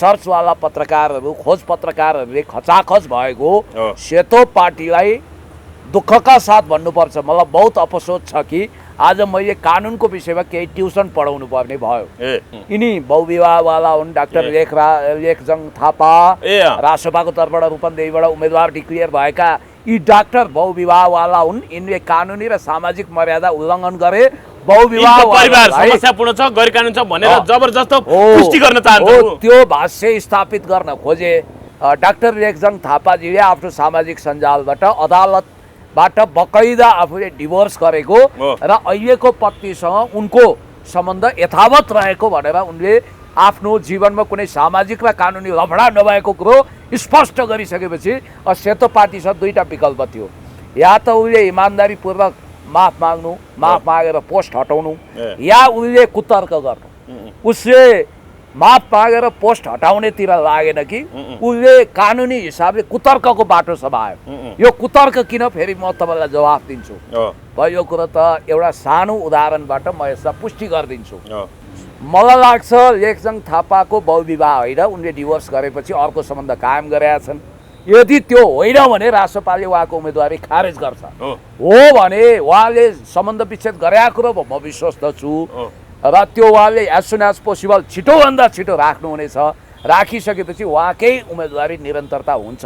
सर्चवाला पत्रकारहरू खोज पत्रकारहरूले खचाखच भएको सेतो पार्टीलाई दुःखका साथ भन्नुपर्छ। मलाई बहुत अफसोस छ कि आज मैले कानुनको विषयमा केही ट्युसन पढाउनु पर्ने भयो। यिनी बहुविवाहवाला हुन्। डाक्टर लेखजङ थापा राष्ट्रसभाको तर्फबाट रूपन्देहीबाट उम्मेदवार डिक्लेयर भएका यी डाक्टर बहुविवाहवाला हुन्। यिनले कानुनी र सामाजिक मर्यादा उल्लङ्घन गरे। बहुविवाह परिवार समस्यापूर्ण छ, गैर कानुनी छ भनेर जबरजस्त पुष्टि गर्न चाहन्छु। त्यो भाष्य स्थापित गर्न खोजे। डाक्टर लेखजङ थापाजीले आफ्नो सामाजिक सञ्जालबाट अदालतबाट बकैदा आफूले डिभोर्स गरेको र अहिलेको पत्नीसँग उनको सम्बन्ध यथावत रहेको भनेर उनले आफ्नो जीवनमा कुनै सामाजिक र कानुनी लफडा नभएको कुरो स्पष्ट गरिसकेपछि सेतो पार्टीसँग दुईटा विकल्प थियो। या त उनले इमान्दारीपूर्वक माफ माग्नु, माफ मागेर पोस्ट हटाउनु, या उनले कुतर्क गर्नु। उसले माफ मागेर पोस्ट हटाउनेतिर लागेन कि उसले कानुनी हिसाबले कुतर्कको बाटो समायो। यो कुतर्क किन, फेरि म तपाईँलाई जवाफ दिन्छु। यो कुरो त एउटा सानो उदाहरणबाट म यसलाई पुष्टि गरिदिन्छु। मलाई लाग्छ लेखजङ थापाको बहुविवाह होइन, उनले डिभोर्स गरेपछि अर्को सम्बन्ध कायम गरेका छन्। यदि त्यो होइन भने राष्ट्रपालले उहाँको उम्मेदवारी खारेज गर्छ। हो भने उहाँले सम्बन्ध विच्छेद गरेका कुरो म विश्वस्त छु र त्यो उहाँले एज सुन एज पोसिबल छिटोभन्दा छिटो राख्नुहुनेछ। राखिसकेपछि उहाँकै उम्मेदवारी निरन्तरता हुन्छ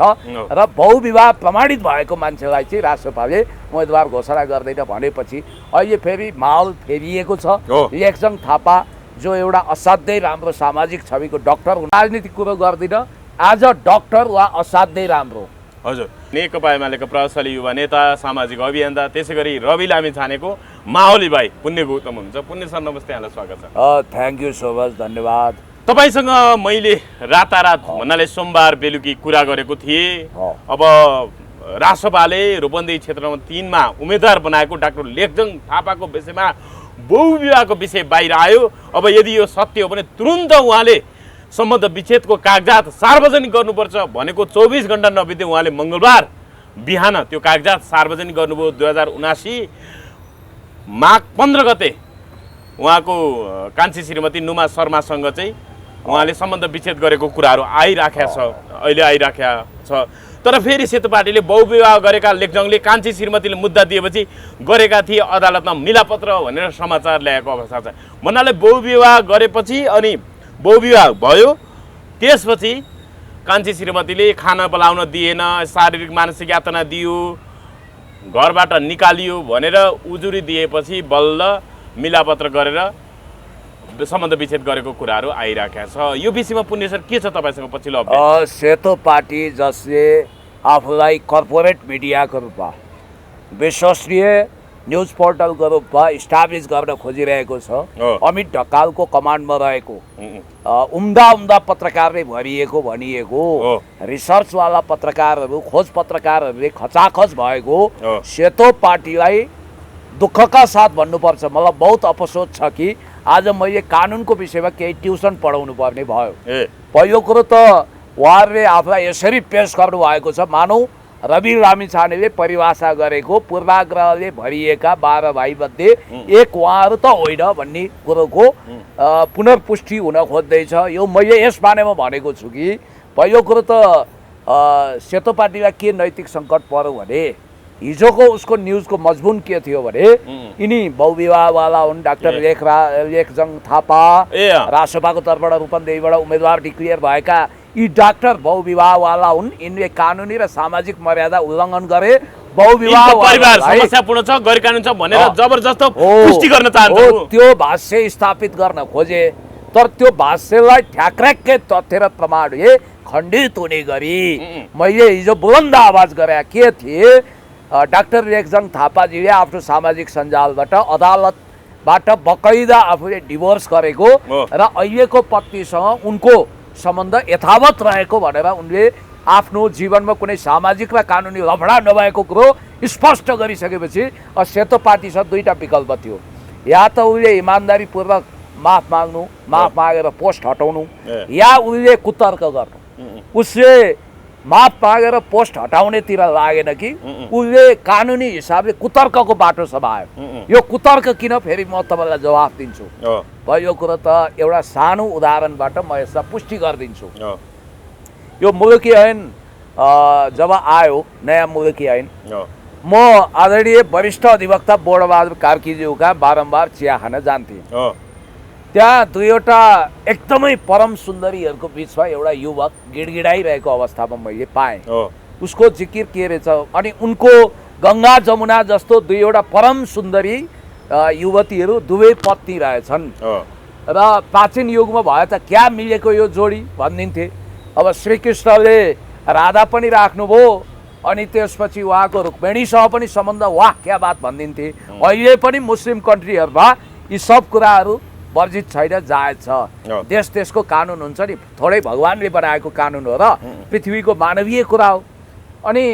र बहुविवाह प्रमाणित भएको मान्छेलाई चाहिँ राष्ट्रपालले उम्मेदवार घोषणा गर्दैन भनेपछि अहिले फेरि माहौल फेरिएको छ। लेखजङ थापा जो एउटा असाध्यै राम्रो सामाजिक छविको डाक्टर हुन्, राजनीतिक कुरो गर्दिनँ, आज डाक्टर वा असाध्यै राम्रो। हजुर, नेकपा एमालेका प्रभावशाली युवा नेता, सामाजिक अभियन्ता, त्यसै गरी रवि लामिछानेको माहौली भाइ पुण्य गौतम हुनुहुन्छ। पुण्य सर नमस्ते, यहाँलाई स्वागत छ। थ्याङ्क यू सो मच, धन्यवाद। तपाईँसँग मैले रातारात भन्नाले सोमबार बेलुकी कुरा गरेको थिएँ। अब राष्ट्रपालले रूपन्देही क्षेत्रमा 3मा उम्मेदवार बनाएको डाक्टर लेखजङ थापाको विषयमा बहुविवाहको विषय बाहिर आयो। अब यदि यो सत्य हो भने तुरुन्त उहाँले सम्बन्ध विच्छेदको कागजात सार्वजनिक गर्नुपर्छ भनेको 24 घण्टा नबित्दै उहाँले मङ्गलबार बिहान त्यो कागजात सार्वजनिक गर्नुभयो। 2079 माघ 15 गते उहाँको कान्छी श्रीमती नुमा शर्मासँग चाहिँ उहाँले सम्बन्ध विच्छेद गरेको कुराहरू अहिले आइराखेका छ। तर फेरि सेतो पार्टीले बहुविवाह गरेका लेखजङले कान्छी श्रीमतीले मुद्दा दिएपछि गरेका थिए अदालतमा मिलापत्र भनेर समाचार ल्याएको अवस्था छ। भन्नाले बहुविवाह गरेपछि अनि बहुविवाह भयो, त्यसपछि कान्छी श्रीमतीले खाना बोलाउन दिएन, शारीरिक मानसिक यातना दियो, घरबाट निकालियो भनेर उजुरी दिएपछि बल्ल मिलापत्र गरेर सम्बन्ध विच्छेद गरेको कुराहरू आइराखेका छ। यो विषयमा पुण्य सर के छ तपाईँसँग पछिल्लो अपडेट? सेतो पार्टी जसले आफूलाई कर्पोरेट मिडियाको रूपमा, विश्वसनीय न्युज पोर्टलको रूपमा इस्टाब्लिस गर्न खोजिरहेको छ, अमित ढकालको कमान्डमा रहेको उम्दा पत्रकारले भनिएको रिसर्चवाला पत्रकारहरू खोज पत्रकारहरूले खचाखच भएको सेतो पार्टीलाई दुःखका साथ भन्नुपर्छ। मलाई बहुत अफसोस छ कि आज मैले कानुनको विषयमा केही ट्युसन पढाउनु पर्ने भयो। पहिलो कुरो त उहाँहरूले आफूलाई यसरी पेश गर्नुभएको छ मानौ रवि लामिछानेले परिभाषा गरेको पूर्वाग्रहले भरिएका 12 भाइमध्ये एक उहाँहरू त होइन भन्ने कुरोको पुनर्पुष्टि हुन खोज्दैछ। यो मैले यस बारेमा भनेको छु कि पहिलो कुरो त सेतो पार्टीलाई के नैतिक सङ्कट पर्यो भने हिजोको उसको न्युजको मजमुन के थियो भने यिनी बहुविवाहवाला हुन्। डाक्टर लेखजङ थापा राष्ट्रसभाको तर्फबाट रूपन्देहीबाट उम्मेदवार डिक्लेयर भएका यी डाक्टर बहुविवाहवाला हुन्। यिनले कानुनी र सामाजिक मर्यादा उल्लङ्घन गरे। बहुविवाह परिवार समस्यापूर्ण छ, गैर कानुनी छ भनेर जबरजस्त पुष्टि गर्न चाहन्छु। त्यो भाष्य स्थापित गर्न खोजे, तर त्यो भाष्यलाई ठ्याक्र्याक्कै तथ्य र प्रमाणले खण्डित हुने गरी मैले हिजो बुलन्द आवाज गरे के थिए। डाक्टर लेखजङ थापाजीले आफ्नो सामाजिक सञ्जालबाट अदालतबाट बकैदा आफूले डिभोर्स गरेको र अहिलेको पत्नीसँग उनको सम्बन्ध यथावत रहेको भनेर उनले आफ्नो जीवनमा कुनै सामाजिक र कानुनी लफडा नभएको कुरो स्पष्ट गरिसकेपछि सेतो पार्टीसँग दुईटा विकल्प थियो। या त उनले इमान्दारीपूर्वक माफ माग्नु, माफ मागेर पोस्ट हटाउनु, या उनले कुतर्क गर्नु। उसले माफ मागेर पोस्ट हटाउनेतिर लागेन कि उसले कानुनी हिसाबले कुतर्कको बाटो समायो। यो कुतर्क किन, फेरि म तपाईँलाई जवाफ दिन्छु। भयो कुरो त एउटा सानो उदाहरणबाट म यसलाई पुष्टि गरिदिन्छु। यो मुलुकी ऐन जब आयो, नयाँ मुलुकी ऐन, म आदरणीय वरिष्ठ अधिवक्ता बोडबहादुर कार्कीज्यूका बारम्बार चिया खान जान्थेँ। त्यहाँ दुईवटा एकदमै परम सुन्दरीहरूको बिचमा एउटा युवक गिडगिडाइरहेको अवस्थामा मैले पाएँ। उसको जिकिर के रहेछ, अनि उनको गङ्गा जमुना जस्तो दुईवटा परम सुन्दरी युवतीहरू दुवै पत्नी रहेछन् र प्राचीन युगमा भए त क्या मिलेको यो जोडी भनिदिन्थे। अब श्रीकृष्णले राधा पनि राख्नुभयो, अनि त्यसपछि उहाँको रुक्मिणीसँग पनि सम्बन्ध, वाह क्या बात भनिदिन्थे। अहिले पनि मुस्लिम कन्ट्रीहरूमा यी सब कुराहरू वर्जित छैन, जायज छ। देश देशको कानुन हुन्छ नि, थोरै भगवान्ले बनाएको कानुन हो र पृथ्वीको मानवीय कुरा हो। अनि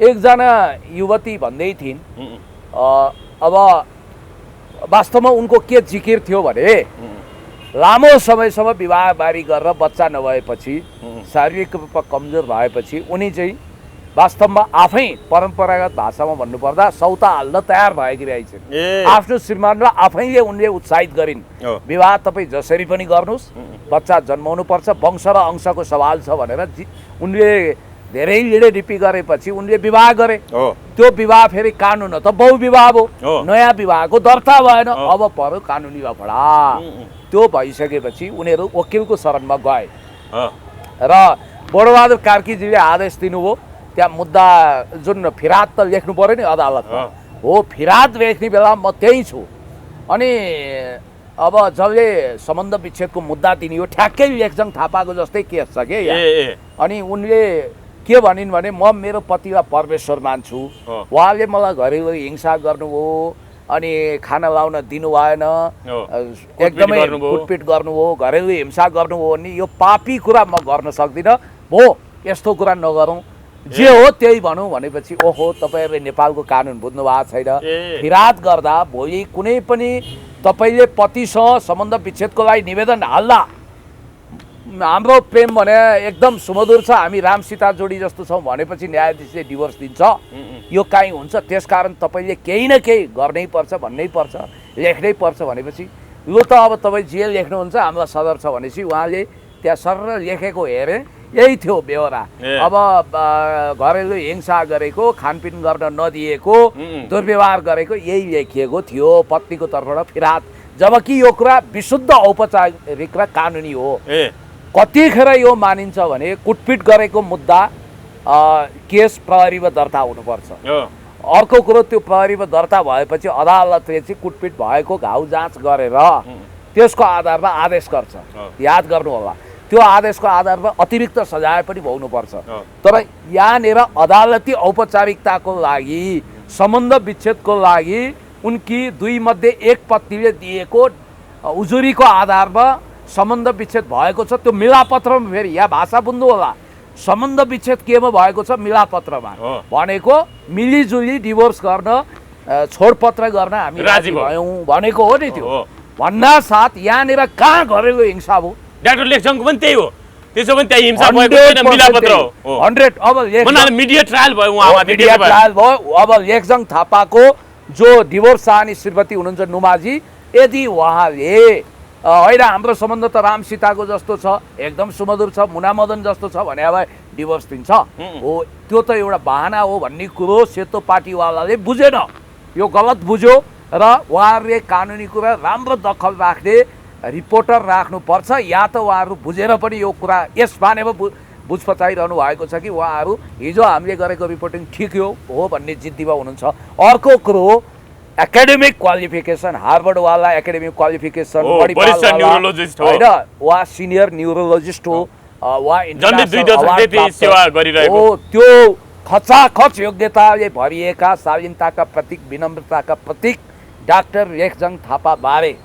एकजना युवती भन्दै थिइन्, अब वास्तवमा उनको के जिकिर थियो भने लामो समयसम्म विवाहबारी गरेर बच्चा नभएपछि, शारीरिक रूपमा कमजोर भएपछि उनी चाहिँ वास्तवमा आफै परम्परागत भाषामा भन्नुपर्दा सौता हाल्न तयार भएकी रहेछन्। आफ्नो श्रीमानलाई आफैले उनले उत्साहित गरिन्, विवाह तपाईँ जसरी पनि गर्नुहोस्, बच्चा जन्माउनु पर्छ, वंश र अंशको सवाल छ भनेर उनले धेरै लिडेलिपी गरेपछि उनले विवाह गरे। त्यो विवाह फेरि कानुन त बहुविवाह भयो, नयाँ विवाहको दर्ता भएन, अब पर्यो कानुनी लफडा। त्यो भइसकेपछि उनीहरू वकिलको शरणमा गए र बोडबहादुर कार्कीजीले आदेश दिनुभयो, त्यहाँ मुद्दा जुन फिराद त लेख्नु पर्यो नि अदालतमा, हो फिराद लेख्ने बेला म त्यहीँ छु। अनि अब जसले सम्बन्ध विच्छेदको मुद्दा दिने हो ठ्याक्कै लेखजङ थापाको जस्तै केस छ के। अनि उनले के भनिन् भने म मेरो पतिलाई परमेश्वर मान्छु, उहाँले मलाई घरेलु हिंसा गर्नुभयो, अनि खाना लाउन दिनु भएन, एकदमै कुटपिट गर्नुभयो, घरेलु हिंसा गर्नुभयो, अनि यो पापी कुरा म गर्न सक्दिनँ, हो यस्तो कुरा नगरौँ, जे हो त्यही भनौँ भनेपछि ओहो तपाईँहरूले नेपालको कानुन बुझ्नु भएको छैन। फिराद गर्दा भोलि कुनै पनि तपाईँले पतिसँग सम्बन्ध विच्छेदको लागि निवेदन हाल्दा हाम्रो प्रेम भने एकदम सुमधुर छ, हामी राम सीता जोडी जस्तो छौँ भनेपछि न्यायाधीशले डिभोर्स दिन्छ, यो काहीँ हुन्छ। त्यसकारण तपाईँले केही न केही गर्नै पर्छ, भन्नै पर्छ, लेख्नै पर्छ भनेपछि यो त अब तपाईँ जे लेख्नुहुन्छ हामीलाई सदर छ भनेपछि उहाँले त्यहाँ सरर लेखेको हेरेँ, यही थियो बेहोरा। अब घरेलु हिंसा गरेको, खानपिन गर्न नदिएको, दुर्व्यवहार गरेको, यही लेखिएको थियो पत्नीको तर्फबाट फिराद, जबकि यो कुरा विशुद्ध औपचारिक र कानुनी हो। कतिखेर यो मानिन्छ भने कुटपिट गरेको मुद्दा केस प्रहरीमा दर्ता हुनुपर्छ। अर्को कुरो, त्यो प्रहरीमा दर्ता भएपछि अदालतले चाहिँ कुटपिट भएको घाउ जाँच गरेर त्यसको आधारमा आदेश गर्छ। याद गर्नु होला, त्यो आदेशको आधारमा अतिरिक्त सजाय पनि भोग्नुपर्छ। तर यहाँनिर अदालती औपचारिकताको लागि, सम्बन्ध विच्छेदको लागि उनकी दुई मध्ये एक पत्नीले दिएको उजुरीको आधारमा सम्बन्ध विच्छेद भएको छ। त्यो मिलापत्रमा, फेरि यहाँ भाषा बुझ्नु होला, सम्बन्ध विच्छेद केमा भएको छ, मिलापत्रमा भनेको मिलिजुली डिभोर्स गर्न, छोडपत्र गर्न हामी राजी भयौँ भनेको हो नि। त्यो भन्ना साथ यहाँनिर कहाँ घरेलु हिंसा भयो? डाक्टर लेखजङको पनि त्यही हो, त्यसो पनि त्यही हिंसा भएको छैन, मिलापत्र हो 100। अब मिडिया ट्रायल भयो, उहाँमा मिडिया ट्रायल भयो। अब लेखजङ थापाको जो डिभोर्स चाहने श्रीमती हुनुहुन्छ नुमाजी, यदि उहाँले होइन हाम्रो सम्बन्ध त राम सीताको जस्तो छ, एकदम सुमधुर छ, मुनामदन जस्तो छ भने अब डिभोर्स दिन्छ, हो त्यो त एउटा बहाना हो भन्ने कुरो सेतो पार्टीवालाले बुझेन, यो गलत बुझ्यो। र उहाँहरूले कानुनी कुरा राम्रो दखल राख्ने रिपोर्टर राख्नुपर्छ, या त उहाँहरू बुझेर पनि यो कुरा यस बारेमा बुझ पचाइरहनु भएको छ कि उहाँहरू हिजो हामीले गरेको रिपोर्टिङ ठिक हो भन्ने जिद्दीमा हुनुहुन्छ। अर्को कुरो, एकाडेमिक क्वालिफिकेसन, हार्वर्डवाला एकाडेमिक क्वालिफिकेसन, होइन उहाँ सिनियर न्युरोलोजिस्ट हो, उहाँ त्यो खचाखच योग्यताले भरिएका, शालीनताका प्रतीक, विनम्रताका प्रतीक डाक्टर लेखजङ थापा बारे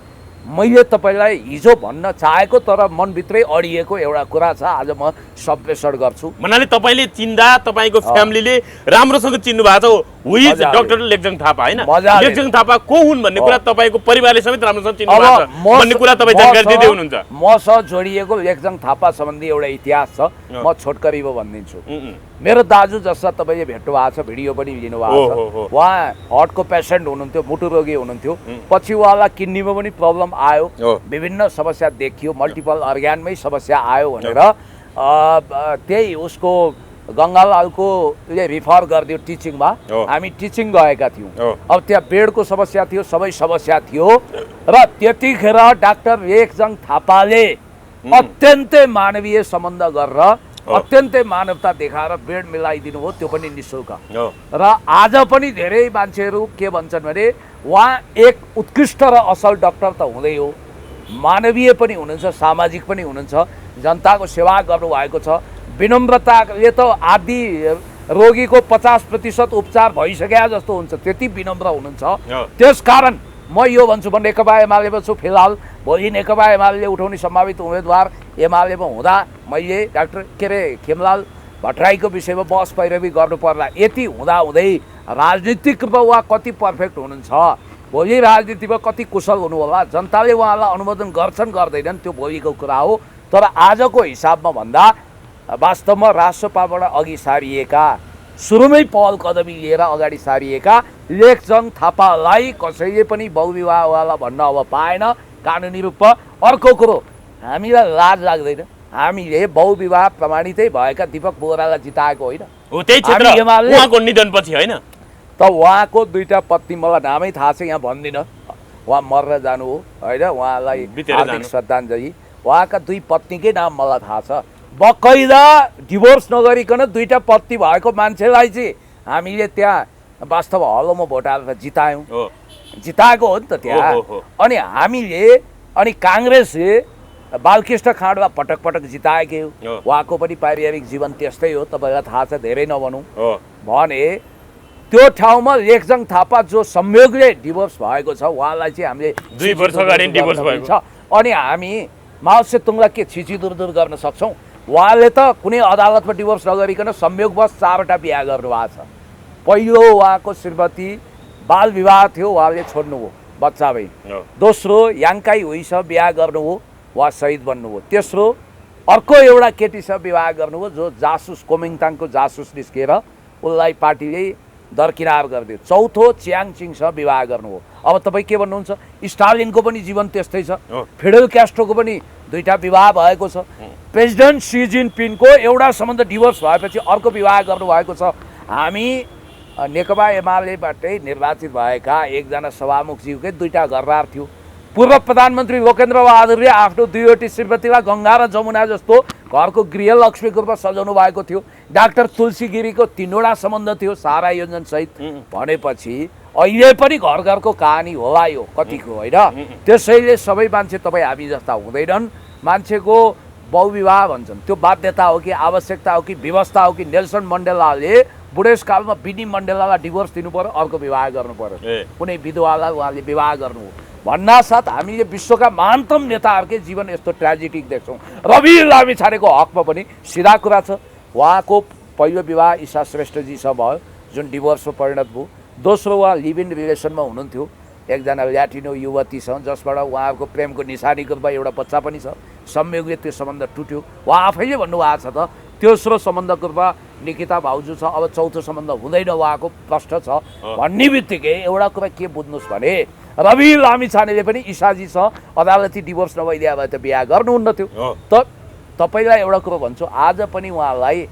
मैले तपाईँलाई हिजो भन्न चाहेको तर मनभित्रै अडिएको एउटा कुरा छ, आज म सम्प्रेषण गर्छु। भन्नाले तपाईँले चिन्दा तपाईँको फ्यामिलीले राम्रोसँग चिन्नु भएको छ, हुइज डाक्टर लेक्जङ थापा हैन मजाले। लेक्जङ थापा को हुन् भन्ने कुरा तपाईको परिवारले समेत राम्रोसँग चिन्नु अब भएको छ भन्ने कुरा तपाई जानकारी दिँदै हुनुहुन्छ मसँग जोडिएको लेक्जङ थापा सम्बन्धी एउटा इतिहास छ म छोटकरीमा भनिदिन्छु मेरो दाजु जस्ता तपाईँले भेट्नु भएको छ भिडियो पनि लिनु भएको छ उहाँ हार्टको पेसेन्ट हुनुहुन्थ्यो मुटु रोगी हुनुहुन्थ्यो पछि उहाँलाई किडनीमा पनि प्रब्लम आयो विभिन्न समस्या देखियो मल्टिपल अर्ग्यानमै समस्या आयो भनेर त्यही उसको गङ्गालालको रिफर गरिदियो टिचिङमा हामी टिचिङ गएका थियौँ अब त्यहाँ बेडको समस्या थियो सबै समस्या थियो र त्यतिखेर डाक्टर लेक्जङ थापाले अत्यन्तै मानवीय सम्बन्ध गरेर अत्यन्तै मानवता देखाएर बेड मिलाइदिनु हो त्यो पनि निःशुल्क र आज पनि धेरै मान्छेहरू के भन्छन् भने उहाँ एक उत्कृष्ट र असल डाक्टर त हुँदै हो मानवीय पनि हुनुहुन्छ सामाजिक पनि हुनुहुन्छ जनताको सेवा गर्नुभएको छ विनम्रताले त आदि रोगीको 50% उपचार भइसक्यो जस्तो हुन्छ त्यति विनम्र हुनुहुन्छ त्यसकारण म यो भन्छु भने नेकपा एमालेमा छु फिलहाल भोलि नेकपा एमाले उठाउने सम्भावित उम्मेदवार एमालेमा हुँदा मैले डाक्टर के अरे खेमलाल भट्टराईको विषयमा बहस पैरवी गर्नु पर्ला यति हुँदाहुँदै राजनीतिक रूपमा उहाँ कति पर्फेक्ट हुनुहुन्छ भोलि राजनीतिमा कति कुशल हुनु होला जनताले उहाँलाई अनुमोदन गर्छन् गर्दैनन् त्यो भोलिको कुरा हो तर आजको हिसाबमा भन्दा वास्तवमा राष्ट्रपाबाट अघि सारिएका सुरुमै पहल कदमी लिएर अगाडि सारिएका लेक्जङ थापालाई कसैले पनि बहुविवाहवाला भन्न अब पाएन कानुनी रूपमा अर्को कुरो हामीलाई लाज लाग्दैन हामीले बहुविवाह प्रमाणितै भएका दीपक बोहरालाई जिताएको होइन हो त्यही क्षेत्र उहाँको निधनपछि हैन त उहाँको दुईटा पत्नी मलाई नामै थाहा छ यहाँ भन्दिनँ उहाँ मरेर जानु हो होइन उहाँलाई हार्दिक श्रद्धाञ्जली उहाँका दुई पत्नीकै नाम मलाई थाहा छ बकैदा डिभोर्स नगरिकन दुईटा पत्नी भएको मान्छेलाई चाहिँ हामीले त्यहाँ वास्तव हलोमा भोट हालेर जिताएको हो नि त त्यहाँ अनि हामीले अनि काङ्ग्रेसले बालकृष्ण खाँडलाई पटक पटक जिताएकै हो उहाँको पनि पारिवारिक जीवन त्यस्तै हो तपाईँलाई थाहा छ धेरै नभनौँ भने त्यो ठाउँमा लेक्जङ थापा जो संयोगले डिभोर्स भएको छ उहाँलाई चाहिँ हामीले 2 वर्ष अगाडि डिभोर्स भएको छ अनि हामी माओ सेतुङलाई के छिचिदुरदुर गर्न सक्छौँ उहाँले त कुनै अदालतमा डिभोर्स नगरिकन संयोगवश 4वटा बिहा गर्नुभएको छ पहिलो उहाँको श्रीमती बाल विवाह थियो उहाँले छोड्नुभयो बच्चा भई दोस्रो याङकाई हुइसँग बिहा गर्नुभयो उहाँ शहीद बन्नुभयो तेस्रो अर्को एउटा केटीसँग विवाह गर्नुभयो जो जासुस कोमिङताङको जासुस निस्केर उसलाई पार्टीले दरकिनार गरिदियो चौथो च्याङचिङसँग विवाह गर्नुभयो अब तपाईँ के भन्नुहुन्छ स्टालिनको पनि जीवन त्यस्तै छ फिडेल क्यास्ट्रोको पनि दुईटा विवाह भएको छ प्रेसिडेन्ट सी जिनपिङको एउटा सम्बन्ध डिभोर्स भएपछि अर्को विवाह गर्नुभएको छ हामी नेकपा एमालेबाटै निर्वाचित भएका एकजना सभामुखज्यूकै दुईटा घरबार थियो पूर्व प्रधानमन्त्री लोकेन्द्र बहादुरले आफ्नो दुईवटी श्रीमतीलाई गङ्गा र जमुना जस्तो घरको गृहलक्ष्मीको रूपमा सजाउनु भएको थियो डाक्टर तुलसी गिरीको 3वटा सम्बन्ध थियो सहारा योजना सहित भनेपछि अहिले पनि घर घरको कहानी होला यो कतिको होइन त्यसैले सबै मान्छे तपाईँ हामी जस्ता हुँदैनन् मान्छेको बहुविवाह भन्छन् त्यो बाध्यता हो कि आवश्यकता हो कि व्यवस्था हो कि नेल्सन मण्डेलाले बुढेसकालमा विनी मण्डेलालाई डिभोर्स दिनु पर्यो अर्को विवाह गर्नु पर्यो कुनै विधवालाई उहाँले विवाह गर्नु भन्नासाथ हामीले विश्वका महानतम नेताहरूकै जीवन यस्तो ट्रेजेडिक देख्छौँ रवि लामिछानेको हकमा पनि सिधा कुरा छ उहाँको पहिलो विवाह ईशा श्रेष्ठजीसँग भयो जुन डिभोर्समा परिणत भयो दोस्रो उहाँ लिभ इन रिलेसनमा हुनुहुन्थ्यो एकजना ल्याटिनो युवतीसँग जसबाट उहाँहरूको प्रेमको निशानीको रूपमा एउटा बच्चा पनि छ संयोगले त्यो सम्बन्ध टुट्यो उहाँ आफैले भन्नुभएको छ त तेस्रो सम्बन्धको रूपमा निकिता भाउजू छ अब चौथो सम्बन्ध हुँदैन उहाँको प्रश्न छ भन्ने बित्तिकै एउटा कुरा के बुझ्नुहोस् भने रवि लामिछानेले पनि ईशाजीसँग अदालती डिभोर्स नभइदिया भए त बिहा गर्नुहुन्न थियो त तपाईँलाई एउटा कुरो भन्छु आज पनि उहाँलाई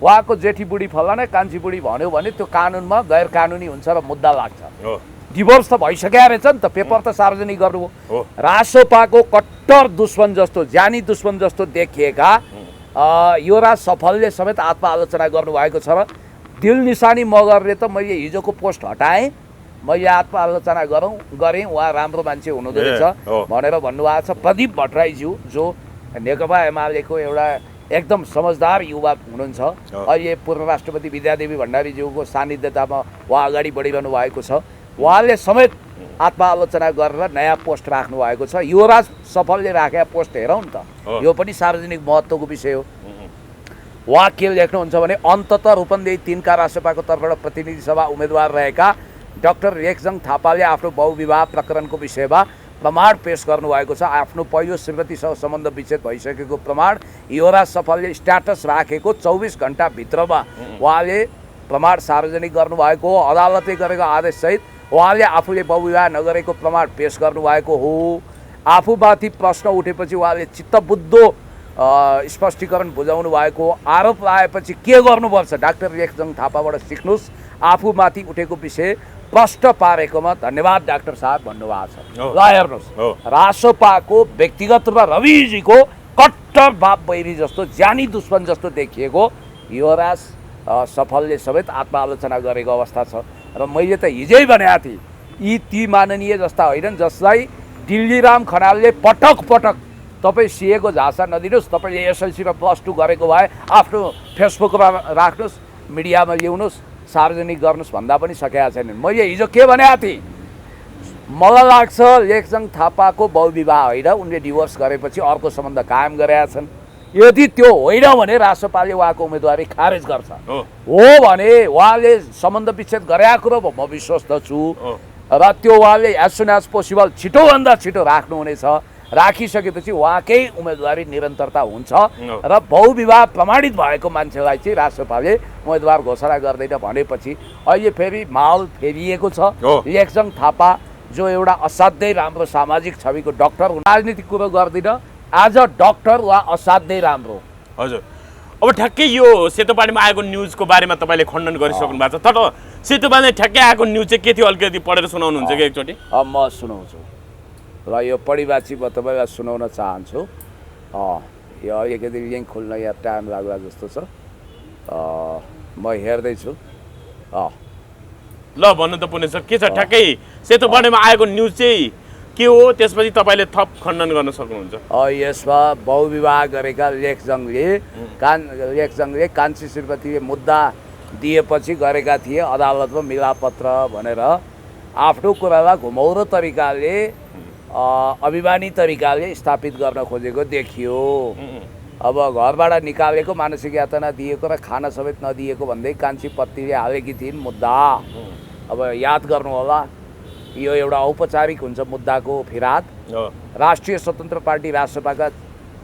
उहाँको जेठी बुढी फलाना कान्छी बुढी भन्यो भने त्यो कानुनमा गैर कानुनी हुन्छ र मुद्दा लाग्छ डिभोर्स त भइसक्यो रहेछ नि त पेपर त सार्वजनिक गर्नुभयो रासोपाको कट्टर दुश्मन जस्तो ज्यानी दुश्मन जस्तो देखिएका युवराज सफलले समेत आत्मआलोचना गर्नुभएको छ र दिल निशानी मगरले त मैले हिजोको पोस्ट हटाएँ मैले आत्मआलोचना गरेँ उहाँ राम्रो मान्छे हुनुहुँदो रहेछ भनेर भन्नुभएको छ प्रदीप भट्टराईज्यू जो नेकपा एमालेको एउटा एकदम समझदार युवा हुनुहुन्छ अहिले पूर्व राष्ट्रपति विद्यादेवी भण्डारीज्यूको सान्निध्यतामा उहाँ अगाडि बढिरहनु भएको छ उहाँले समेत आत्मआलोचना गरेर नयाँ पोस्ट राख्नु भएको छ युवराज सफलले राखेका पोस्ट हेरौँ नि त यो पनि सार्वजनिक महत्त्वको विषय हो उहाँ के लेख्नुहुन्छ भने अन्ततः रूपन्देही 3 का राष्ट्रसभाको तर्फबाट प्रतिनिधि सभा उम्मेदवार रहेका डाक्टर रेक्जङ थापाले आफ्नो बहुविवाह प्रकरणको विषयमा प्रमाण पेश गर्नुभएको छ। आफ्नो पहिलो श्रीमतीसँग सम्बन्ध विच्छेद भइसकेको प्रमाण युवराज सफलले स्ट्याटस राखेको 24 घण्टाभित्रमा उहाँले प्रमाण सार्वजनिक गर्नुभएको हो। अदालतले गरेको आदेशसहित उहाँले आफूले बहुविवाह नगरेको प्रमाण पेश गर्नुभएको हो। आफूमाथि प्रश्न उठेपछि उहाँले चित्तबुद्धो स्पष्टीकरण बुझाउनु भएको हो। आरोप लगाएपछि के गर्नुपर्छ डाक्टर रेक्जङ थापाबाट सिक्नुहोस्, आफूमाथि उठेको विषय प्रष्ट पारेकोमा धन्यवाद डाक्टर साहब भन्नुभएको छ। ल हेर्नुहोस्, रासोपाको व्यक्तिगत रूपमा रविजीको कट्टर बाप बैरी जस्तो ज्यानी दुश्मन जस्तो देखिएको युवराज सफलले समेत आत्मालोचना गरेको अवस्था छ। र मैले त हिजै भनेको थिएँ, यी ती माननीय जस्ता होइनन् जसलाई दिल्लीराम खनालले पटक पटक तपाईँ सिएको झाँसा नदिनुहोस्, तपाईँले एसएलसी र +2 गरेको भए आफ्नो फेसबुकमा राख्नुहोस्, मिडियामा ल्याउनुहोस्, सार्वजनिक गर्नुहोस् भन्दा पनि सकेका छैनन्। मैले हिजो के भनेको थिएँ, मलाई लाग्छ रेक्जङ थापाको बहुविवाह होइन, उनले डिभोर्स गरेपछि अर्को सम्बन्ध कायम गरेका छन्। यदि त्यो होइन भने राष्ट्रपालले उहाँको उम्मेदवारी खारेज गर्छ। हो भने उहाँले सम्बन्ध विच्छेद गरेको कुरो म विश्वस्त छु र त्यो उहाँले एज सुन एज पोसिबल छिटोभन्दा छिटो राख्नुहुनेछ। राखिसकेपछि उहाँकै उम्मेदवारी निरन्तरता हुन्छ र बहुविवाह प्रमाणित भएको मान्छेलाई चाहिँ राष्ट्रपालले उम्मेदवार घोषणा गर्दैन भनेपछि अहिले फेरि माहौल फेरिएको छ। रेक्जङ थापा जो एउटा असाध्यै राम्रो सामाजिक छविको डाक्टर, राजनीतिक कुरो गर्दिन, आज डाक्टर वा असाध्यै राम्रो। हजुर, अब ठ्याक्कै यो सेतोपानीमा आएको न्युजको बारेमा तपाईँले खण्डन गरिसक्नु भएको छ, तर सेतोपानीमा ठ्याक्कै आएको न्युज चाहिँ के थियो अलिकति पढेर सुनाउनुहुन्छ कि एकचोटि? म सुनाउँछु र यो पढिबाची म तपाईँलाई सुनाउन चाहन्छु। यो अलिकति लिङ्क खोल्न यहाँ टाइम लाग्ला जस्तो छ, म हेर्दैछु। ल भन्नु त पुग्नेछ, के छ ठ्याक्कै सेतोपानीमा आएको न्युज चाहिँ के हो, त्यसपछि तपाईँले थप खण्डन गर्न सक्नुहुन्छ? यसमा बहुविवाह गरेका रेक्जङले कान्छी श्रीमतीले मुद्दा दिएपछि गरेका थिए अदालतमा मिलापत्र भनेर आफ्नो कुरालाई घुमौरो तरिकाले अभिमानी तरिकाले स्थापित गर्न खोजेको देखियो। अब घरबाट निकालेको, मानसिक यातना दिएको र खाना समेत नदिएको भन्दै कान्छी पत्नीले हालेकी थिइन् मुद्दा। अब याद गर्नु होला, यो एउटा औपचारिक हुन्छ मुद्दाको फिराद। राष्ट्रिय स्वतन्त्र पार्टी राष्ट्रसभाका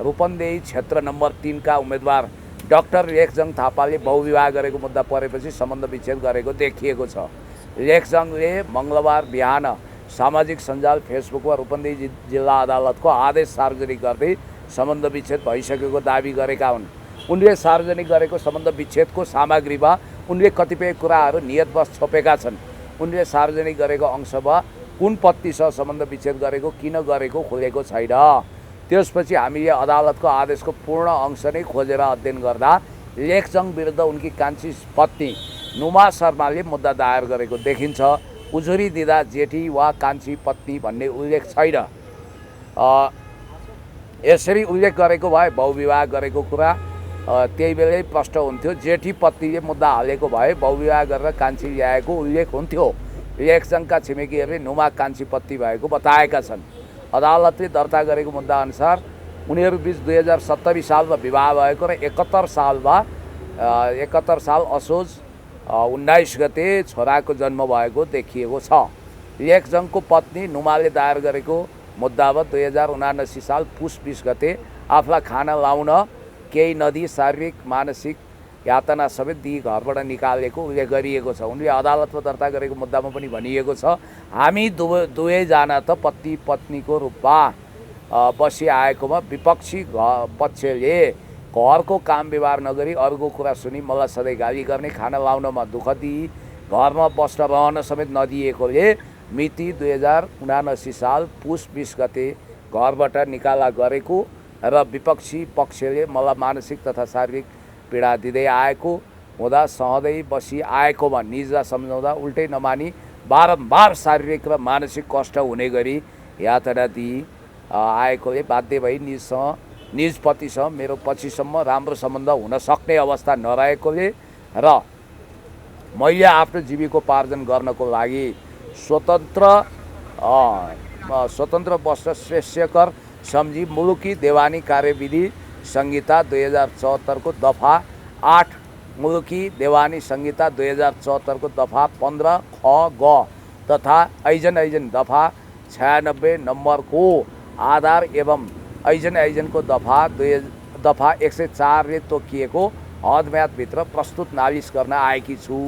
रूपन्देही क्षेत्र नम्बर 3 का उम्मेदवार डाक्टर रेक्जङ थापाले बहुविवाह गरेको मुद्दा परेपछि सम्बन्ध विच्छेद गरेको देखिएको छ। रेक्जङले मङ्गलबार बिहान सामाजिक सञ्जाल फेसबुकमा रूपन्देही जिल्ला अदालतको आदेश सार्वजनिक गर्दै सम्बन्ध विच्छेद भइसकेको दाबी गरेका हुन्। उनले सार्वजनिक गरेको सम्बन्ध विच्छेदको सामग्रीमा उनले कतिपय कुराहरू नियतवश छोपेका छन्। उनले सार्वजनिक गरेको अंशमा कुन पत्नीसँग सम्बन्ध विच्छेद गरेको, किन गरेको खुलेको छैन। त्यसपछि हामीले अदालतको आदेशको पूर्ण अंश नै खोजेर अध्ययन गर्दा रेक्जङ विरुद्ध उनकी कान्छी पत्नी नुमा शर्माले मुद्दा दायर गरेको देखिन्छ। उजुरी दिँदा जेठी वा कान्छी पत्नी भन्ने उल्लेख छैन। यसरी उल्लेख गरेको भए बहुविवाह गरेको कुरा त्यही बेलै प्रष्ट हुन्थ्यो। जेठी पत्नीले मुद्दा हालेको भए बहुविवाह गरेर कान्छी ल्याएको उल्लेख हुन्थ्यो। रेक्जङका छिमेकीहरूले नुमा कान्छी पत्नी भएको बताएका छन्। अदालतले दर्ता गरेको मुद्दा अनुसार उनीहरू बीच 2070 सालमा विवाह भएको र 71 साल असोज 19 गते छोराको जन्म भएको देखिएको छ। रेक्जङको पत्नी नुमाले दायर गरेको मुद्दामा 2079 साल पुस 20 गते आफूलाई खाना लाउन केही नदिई शारीरिक मानसिक यातना समेत दिई घरबाट निकालेको उल्लेख गरिएको छ। उनले अदालतमा दर्ता गरेको मुद्दामा पनि भनिएको छ, हामी दुवैजना त पति पत्नीको रूपमा बसिआएकोमा विपक्षी पक्षले घरको काम व्यवहार नगरी अरूको कुरा सुनि मलाई सधैँ गाली गर्ने, खाना लाउनमा दुःख दिई घरमा बस्न रहन समेत नदिएकोले मिति 2079 साल पुस 20 गते घरबाट निकाला गरेको र विपक्षी पक्षले मलाई मानसिक तथा शारीरिक पीडा दिँदै आएको हुँदा सहँदै बसिआएकोमा निजलाई सम्झाउँदा उल्टै नमानी बारम्बार शारीरिक र मानसिक कष्ट हुने गरी यातना दिई आएकोले बाध्य भई निज पतिसँग मेरो पछिसम्म राम्रो सम्बन्ध हुन सक्ने अवस्था नरहेकोले र मैले आफ्नो जीविकोपार्जन गर्नको लागि स्वतन्त्र वस्त्र श्रेष्ठकर सम्झी मुलुकी देवानी कार्यविधि संहिता 2074 को दफा 8 मुलुकी देवानी संहिता 2074 को दफा 15 ख ग तथा ऐजन दफा 96 नंबर को आधार एवं ऐजन को दफा 104 ले तोकिएको हदम्यादभित्र प्रस्तुत नालिस गर्न आएकी छु।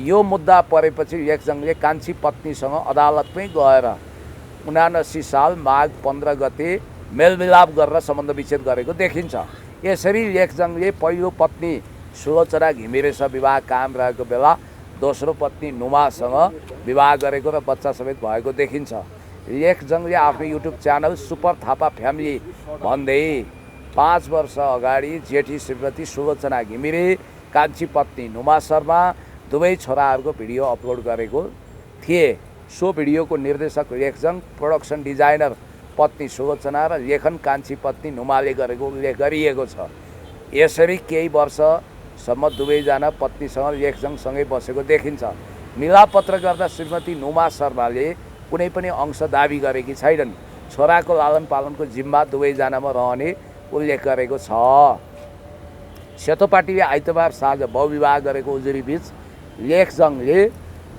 यो मुद्दा परेपछि लेखजङले कान्छी पत्नीसँग अदालतमै गएर 79 साल माघ 15 गते मेलमिलाप गरेर सम्बन्ध विच्छेद गरेको देखिन्छ। यसरी लेखजङले पहिलो पत्नी सुलोचना घिमिरेसँग विवाह कायम रहेको बेला दोस्रो पत्नी नुमासँग विवाह गरेको र बच्चा समेत भएको देखिन्छ। लेखजङले आफ्नो YouTube channel super Thapa family भन्दै 5 वर्ष अगाडि जेठी श्रीमती सुलोचना घिमिरे, कान्छी पत्नी नुमा शर्मा, दुवै छोराहरूको भिडियो अपलोड गरेको थिए। सो भिडियोको निर्देशक लेखजङ, प्रोडक्सन डिजाइनर पत्नी सुलोचना र लेखन कान्छी पत्नी नुमाले गरेको उल्लेख गरिएको छ। यसरी केही वर्षसम्म दुवैजना पत्नीसँग लेखजङसँगै बसेको देखिन्छ। मिलापत्र गर्दा श्रीमती नुमा शर्माले कुनै पनि अंश दाबी गरेकी छैनन्। छोराको लालन पालनको जिम्मा दुवैजनामा रहने उल्लेख गरेको छ। सेतो पार्टीले आइतबार साँझ बहुविवाह गरेको उजुरीबीच लेखजङले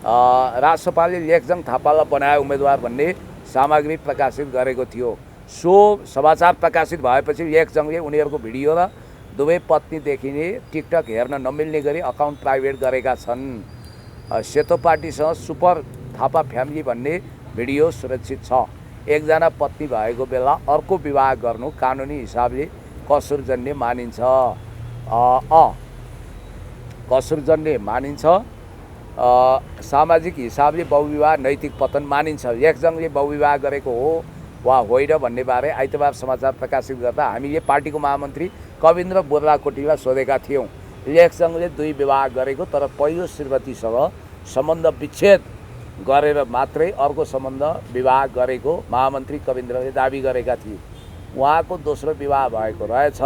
राजसपाले लेखजङ थापालाई बनाए उम्मेदवार भन्ने सामग्री प्रकाशित गरेको थियो। सो समाचार प्रकाशित भएपछि लेखजङले उनीहरूको भिडियो र दुवै पत्नी देखिने टिकटक हेर्न नमिल्ने गरी अकाउन्ट प्राइभेट गरेका छन्। सेतो पार्टीसँग सुपर थापा फ्यामिली भन्ने भिडियो सुरक्षित छ। एकजना पत्नी भएको बेला अर्को विवाह गर्नु कानुनी हिसाबले कसुरजन्य मानिन्छ। कसुरजन्य मानिन्छ। सामाजिक हिसाबले बहुविवाह नैतिक पतन मानिन्छ। लेखजङले बहुविवाह गरेको हो वा होइन भन्ने बारे आइतबार समाचार प्रकाशित गर्दा हामीले पार्टीको महामन्त्री कविन्द्र बोर्लाकोटीलाई सोधेका थियौँ। लेखजङले 2 विवाह गरेको तर पहिलो श्रीमतीसँग सम्बन्ध विच्छेद गरेर मात्रै अर्को सम्बन्ध विवाह गरेको महामन्त्री कविन्द्रले दाबी गरेका थिए। उहाँको दोस्रो विवाह भएको रहेछ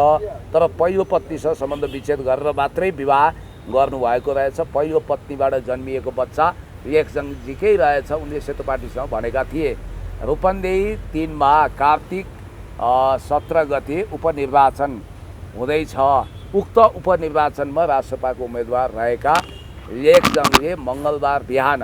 तर पहिलो पत्नीसँग सम्बन्ध विच्छेद गरेर मात्रै विवाह गर्नुभएको रहेछ। पहिलो पत्नीबाट जन्मिएको बच्चा लेखजङजीकै रहेछ उनले सेतो पार्टीसँग भनेका थिए। रूपन्देही 3 मा कार्तिक 17 गते उपनिर्वाचन हुँदैछ। उक्त उपनिर्वाचनमा राजसपाको उम्मेदवार रहेका लेखजङले मङ्गलबार बिहान,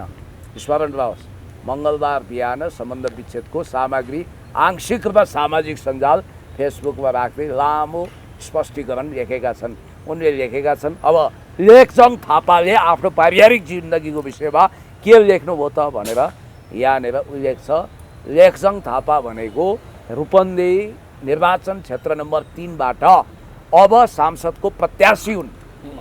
स्मरण रहोस्, मङ्गलबार बिहान सम्बन्ध विच्छेदको सामग्री आंशिक रूपमा सामाजिक सञ्जाल फेसबुकमा राख्दै लामो स्पष्टीकरण लेखेका छन्। उनले लेखेका छन्, अब लेखजङ थापाले आफ्नो पारिवारिक जिन्दगीको विषयमा के लेख्नुभयो त भनेर यहाँनिर उल्लेख छ। लेखजङ थापा भनेको रूपन्देही निर्वाचन क्षेत्र नम्बर 3 बाट अब सांसदको प्रत्याशी हुन्।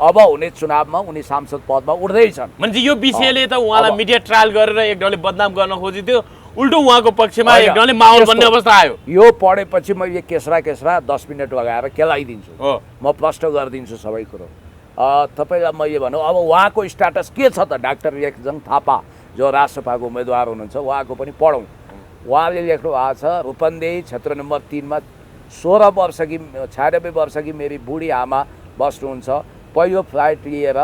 अब हुने चुनावमा उनी सांसद पदमा उठ्दैछन्। म्हणजे यो विषयले त उहाँलाई मिडिया ट्रायल गरेर एक ढङ्गले बदनाम गर्न खोजिदियो, उल्टो उहाँको पक्षमा एक ढङ्गले माहौल बन्ने अवस्था आयो। यो पढेपछि मैले केसरा 10 मिनट लगाएर केलाइदिन्छु, म प्रश्न गरिदिन्छु सबै कुरो। तपाईँलाई मैले भनौँ अब उहाँको स्ट्याटस के छ त? डाक्टर लेखजङ थापा जो राजसपाको उम्मेदवार हुनुहुन्छ उहाँको पनि पढौँ। उहाँले लेख्नु भएको छ, रूपन्देही क्षेत्र नम्बर 3 मा 96 वर्षकी मेरी बुढी आमा बस्नुहुन्छ। पहिलो फ्लाइट लिएर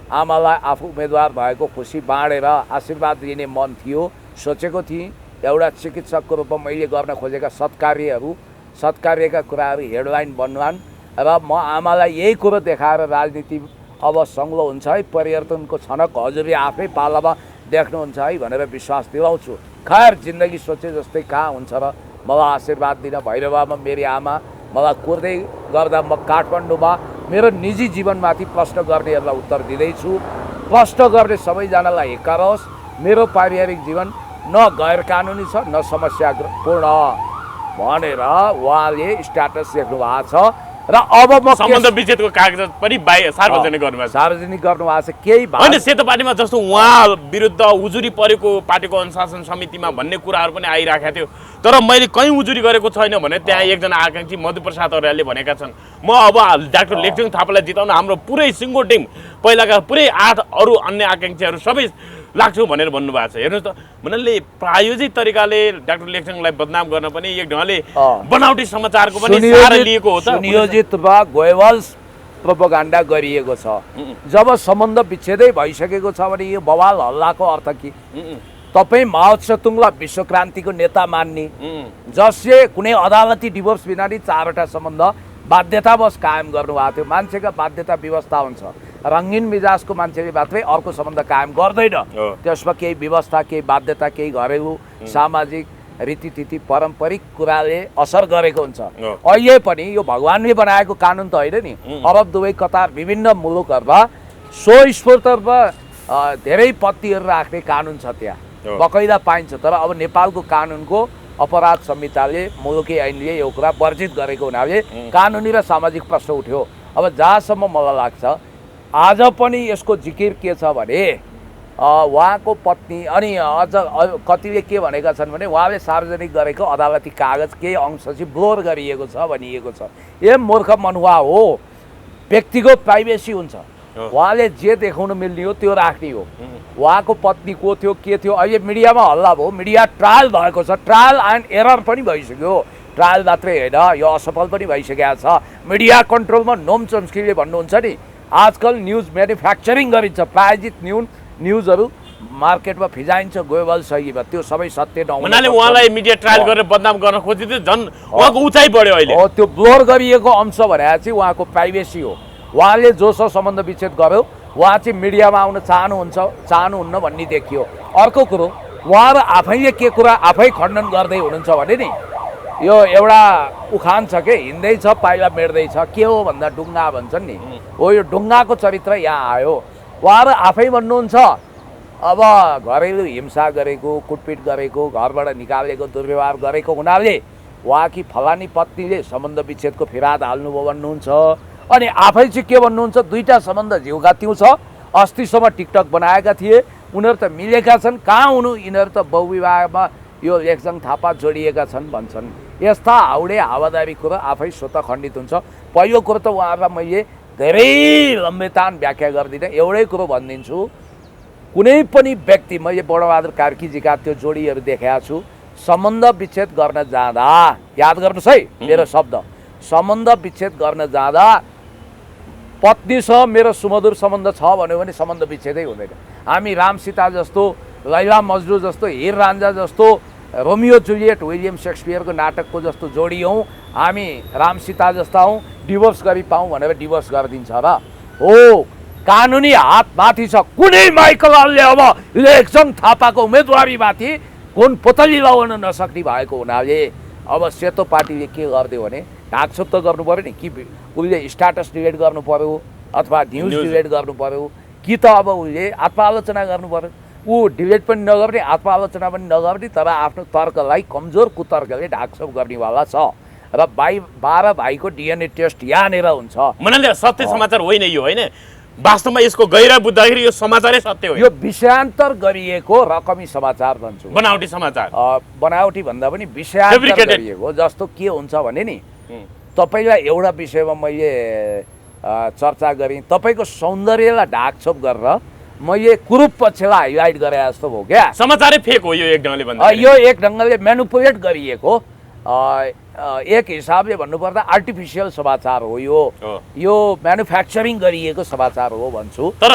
आमालाई आफू उम्मेदवार भएको खुसी बाँडेर आशीर्वाद लिने मन थियो। सोचेको थिएँ एउटा चिकित्सकको रूपमा मैले गर्न खोजेका सत्कार्यका कुराहरू हेडलाइन बन्लान् र म आमालाई यही कुरो देखाएर राजनीति अब सङ्लो हुन्छ है, परिवर्तनको छनक हजुरले आफै पालामा देख्नुहुन्छ है भनेर विश्वास दिलाउँछु। खैर जिन्दगी सोचे जस्तै कहाँ हुन्छ र मलाई आशीर्वाद दिन भैरवामा मेरी आमा मलाई कुर्दै गर्दा म काठमाडौँमा मेरो निजी जीवनमाथि प्रश्न गर्नेहरूलाई उत्तर दिँदैछु। प्रश्न गर्ने सबैजनालाई हेकारोस्। मेरो पारिवारिक जीवन न गैर कानुनी छ न समस्यापूर्ण भनेर उहाँले स्ट्याटस लेख्नु भएको छ। र अब म सम्बन्ध विच्छेदको कागज पनि सार्वजनिक गर्नुभएको छ। केही होइन सेतो पार्टीमा जस्तो उहाँ विरुद्ध उजुरी परेको पार्टीको अनुशासन समितिमा भन्ने कुराहरू पनि आइराखेको थियो, तर मैले कहीँ उजुरी गरेको छैन भने त्यहाँ एकजना आकाङ्क्षी मधुप्रसाद अर्यालले भनेका छन्, म अब डाक्टर लेखजङ थापालाई जिताउन हाम्रो पुरै सिङ्गो टिम पहिलाका पुरै 8 अरू अन्य आकाङ्क्षीहरू सबै लाग्छौँ भनेर भन्नुभएको छ। हेर्नुहोस् त, उनीहरूले प्रायोजित तरिकाले डाक्टर लेखजङलाई बदनाम गर्न पनि एक ढङ्गले बनावटी समाचारको पनि सहारा लिएको हो त। सुनियोजित वा गोएबल्स प्रोपोगन्डा गरिएको छ। जब सम्बन्ध विच्छेदै भइसकेको छ भने यो बवाल हल्लाको अर्थ के? तपाईँ माओ त्से-तुङलाई विश्वक्रान्तिको नेता मान्ने, जसले कुनै अदालती डिभोर्स बिना नै 4वटा सम्बन्ध बाध्यतावश कायम गर्नुभएको थियो। मान्छेका बाध्यता व्यवस्था हुन्छ, रङ्गीन मिजाजको मान्छेले मात्रै अर्को सम्बन्ध कायम गर्दैन। त्यसमा केही व्यवस्था, केही बाध्यता, केही घरेलु सामाजिक रीतिथिति पारम्परिक कुराले असर गरेको हुन्छ। अहिले पनि यो भगवानले बनाएको कानुन त होइन नि, अरब दुबई कतार विभिन्न मुलुकहरूमा स्वस्फूर्तमा धेरै पत्नीहरू राख्ने कानुन छ, त्यहाँ बकैदा पाइन्छ। तर अब नेपालको कानुनको अपराध संहिताले, मुलुकी ऐनले यो कुरा वर्जित गरेको हुनाले कानुनी र सामाजिक प्रश्न उठ्यो। अब जहाँसम्म मलाई लाग्छ आज पनि यसको जिकिर के छ भने उहाँको पत्नी अनि अझ कतिले के भनेका छन् भने उहाँले सार्वजनिक गरेको अदालती कागज केही अंश चाहिँ ब्लोर गरिएको छ भनिएको छ। ए मूर्ख मनुवा हो, व्यक्तिको प्राइभेसी हुन्छ, उहाँले जे देखाउन मिल्ने हो त्यो राख्ने हो। उहाँको पत्नी को थियो के थियो, अहिले मिडियामा हल्ला भयो, मिडिया ट्रायल भएको छ, ट्रायल एन्ड एरर पनि भइसक्यो। ट्रायल मात्रै होइन, यो असफल पनि भइसकेको छ। मिडिया कन्ट्रोलमा नोम चम्स्कीले भन्नुहुन्छ नि, आजकल न्युज म्यानुफ्याक्चरिङ गरिन्छ, प्रायोजित न्युजहरू मार्केटमा फिजाइन्छ गोबल शैलीमा, त्यो सबै सत्य नहुने। उहाँले उहाँलाई मिडिया ट्रायल गरेर बदनाम गर्न खोजिदियो, झन् उहाँको उचाइ बढ्यो अहिले। हो, त्यो ब्लोर गरिएको अंश भने चाहिँ उहाँको प्राइभेसी हो। उहाँले जोसँग सम्बन्ध विच्छेद गर्यो, उहाँ चाहिँ मिडियामा आउन चाहनुहुन्न भन्ने देखियो। अर्को कुरो, उहाँ र आफैले के कुरा आफै खण्डन गर्दै हुनुहुन्छ भने नि, यो एउटा उखान छ के, हिँड्दैछ पाइला मेट्दैछ, के हो भन्दा डुङ्गा भन्छन् नि, हो यो डुङ्गाको चरित्र यहाँ आयो। उहाँ र आफै भन्नुहुन्छ अब घरेलु हिंसा गरेको, कुटपिट गरेको, घरबाट निकालेको, दुर्व्यवहार गरेको हुनाले उहाँकी फलानी पत्नीले सम्बन्ध विच्छेदको फिराद हाल्नुभयो भन्नुहुन्छ। अनि आफै चाहिँ के भन्नुहुन्छ, दुईटा सम्बन्ध झिउका त्यौँ छ, अस्तिसम्म टिकटक बनाएका थिए, उनीहरू त मिलेका छन्, कहाँ हुनु, यिनीहरू त बहुविवाहमा यो लेखजङ थापा जोडिएका छन् भन्छन्। यस्ता हाउडे हावादारी कुरो आफै स्वतः खण्डित हुन्छ। पहिलो कुरो त उहाँहरूलाई मैले धेरै लम्बेतान व्याख्या गर्दिनँ, एउटै कुरो भनिदिन्छु, कुनै पनि व्यक्ति, मैले बडबहादुर कार्कीजीका त्यो जोडीहरू देखाएको छु, सम्बन्ध विच्छेद गर्न जाँदा, याद गर्नुहोस् है मेरो शब्द, सम्बन्ध विच्छेद गर्न जाँदा पत्नीसँग मेरो सुमधुर सम्बन्ध छ भन्यो भने सम्बन्ध विच्छेदै हुँदैन। हामी राम सीता जस्तो, लैला मजनू जस्तो, हिर रान्जा जस्तो, रोमियो जुलियट विलियम सेक्सपियरको नाटकको जस्तो जोडी हौँ, हामी राम सीता जस्ता हौँ, डिभोर्स गरी पाऊँ भनेर डिभोर्स गरिदिन्छ र हो। कानुनी हात माथि छ। कुनै माइकलले अब लेखजङ थापाको उम्मेदवारीमाथि कुन पोतली लगाउन नसक्ने भएको हुनाले अब सेतो पार्टीले के गरिदियो भने ढाकछोप त गर्नु पऱ्यो नि, कि उसले स्ट्याटस डिबेट गर्नु पऱ्यो अथवा न्युज डिबेट गर्नु पऱ्यो, कि त अब उसले आत्मालोचना गर्नु पऱ्यो। ऊ डिबेट पनि नगर्ने, आत्मालोचना पनि नगर्ने, तर आफ्नो तर्कलाई कमजोर कुतर्कले ढाकछोप गर्नेवाला छ। र 12 भाइको डिएनए टेस्ट यहाँनिर हुन्छ। मनाले सत्य समाचार होइन यो, होइन वास्तवमा यसको गहिरा बुझ्दाखेरि यो समाचारै सत्य हो। यो विषयान्तर गरिएको रकमी समाचार भन्छु, बनावटी समाचार। बनावटी भन्दा पनि विषयान्तर गरिएको। जस्तो के हुन्छ भने नि, तपाईँलाई एउटा विषयमा मैले चर्चा गरेँ, तपाईँको सौन्दर्यलाई ढाकछोप गरेर मैले कुरूप पक्षलाई हाइलाइट गरे जस्तो भयो क्या। समाचारै फेक हो यो, एक ढङ्गले भन्दा यो एक ढङ्गले म्यानुपुलेट गरिएको, एक हिसाबले भन्नुपर्दा आर्टिफिसियल समाचार हो यो म्यानुफ्याक्चरिङ गरिएको समाचार हो भन्छु। तर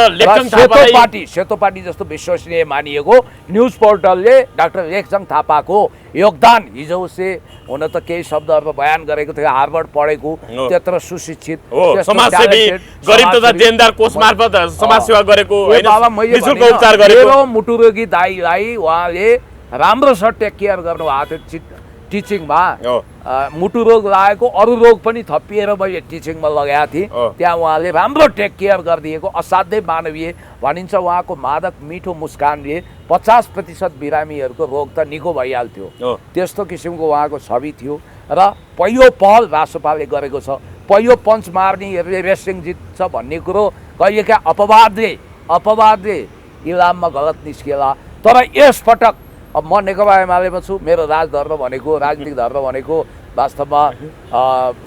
सेतो पार्टी जस्तो विश्वसनीय मानिएको न्युज पोर्टलले डाक्टर लेखजङ थापाको योगदान हिजो उसले हुन त केही शब्दहरूमा बयान गरेको थियो, हार्वर्ड पढेको, त्यत्र सुशिक्षित, समाजसेवी, गरिब तथा देनदार कोष मार्फत समाजसेवा गरेको, निशुल्क उपचार गरेको मुटुरोगी दाइलाई उहाँले राम्रोसँग टेक केयर गर्नुभएको थियो टिचिङमा। मुटु रोग लागेको अरू रोग पनि थपिएर मैले टिचिङमा लगाएको थिएँ, त्यहाँ उहाँले राम्रो टेक केयर गरिदिएको, असाध्यै मानवीय भनिन्छ। उहाँको मादक मिठो मुस्कानले 50% बिरामीहरूको रोग त निको भइहाल्थ्यो, त्यस्तो किसिमको उहाँको छवि थियो। र पहिलो पहल रासोपाले गरेको छ, पहिलो पञ्च मार्नेहरूले रेस्लिङ जित्छ भन्ने कुरो कहिलेका अपवादले इलाममा गलत निस्किएला। तर यसपटक अब म नेकपा एमालेमा छु, मेरो राजधर्म भनेको, राजनीतिक धर्म भनेको वास्तवमा